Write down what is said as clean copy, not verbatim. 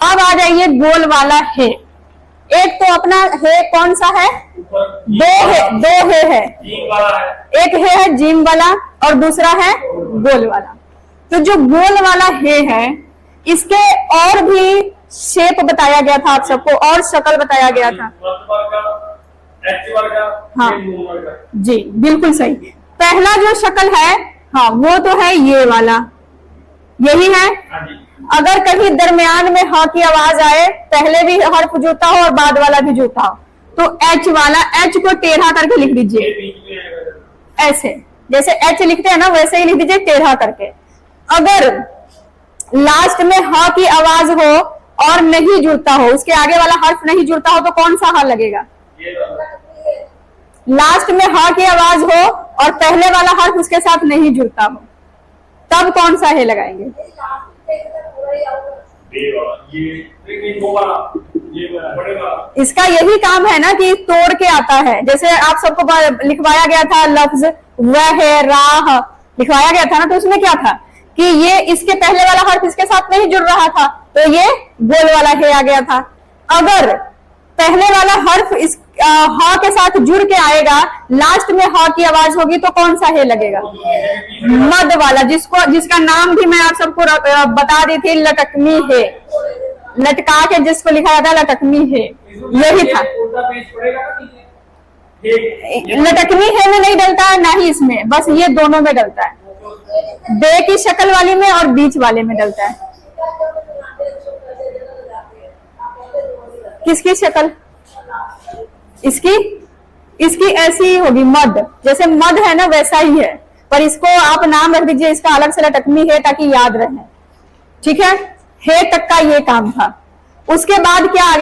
अब आ जाइए गोल वाला हे। एक तो अपना हे कौन सा है, दो है, एक हे है जीम वाला और दूसरा है गोल वाला। तो जो गोल वाला हे है इसके और भी शेप बताया गया था आप सबको, और शक्ल बताया गया था। हाँ जी बिल्कुल सही। पहला जो शक्ल है हाँ वो तो है ये वाला, यही है। अगर कहीं दरमियान में हा की आवाज आए, पहले भी हर्फ जुड़ता हो और बाद वाला भी जुड़ता हो, तो एच वाला, एच को टेढ़ा करके लिख दीजिए, ऐसे जैसे एच लिखते हैं ना वैसे ही लिख दीजिए टेढ़ा करके। अगर लास्ट में हा की आवाज हो और नहीं जुड़ता हो, उसके आगे वाला हर्फ नहीं जुड़ता हो, तो कौन सा हा लगेगा? लास्ट में हा की आवाज हो और पहले वाला हर्फ उसके साथ नहीं जुड़ता हो, तब कौन सा हे लगाएंगे? इसका यही काम है ना कि तोड़ के आता है। जैसे आप सबको लिखवाया गया था लफ्ज वह राह लिखवाया गया था ना, तो उसमें क्या था कि ये इसके पहले वाला हर्फ इसके साथ नहीं जुड़ रहा था, तो ये गोल वाला हे आ गया था। अगर पहले वाला हर्फ इस हा के साथ जुड़ के आएगा, लास्ट में हा की आवाज होगी, तो कौन सा हे लगेगा? मद वाला, जिसका नाम भी मैं आप सबको बता दी थी, लटकमी हे। लटका के जिसको लिखा जाता है लटकमी हे, यही था। लटकमी हे में नहीं डलता है, ना ही इसमें, बस ये दोनों में डलता है, बे की शक्ल वाली में और बीच वाले में डलता है। किसकी शक्ल? इसकी ऐसी ही होगी, मद, जैसे मद है ना वैसा ही है, पर इसको आप नाम रख दीजिए इसका अलग से लटकमी है, ताकि याद रहे। ठीक है, हे तक का ये काम था। उसके बाद क्या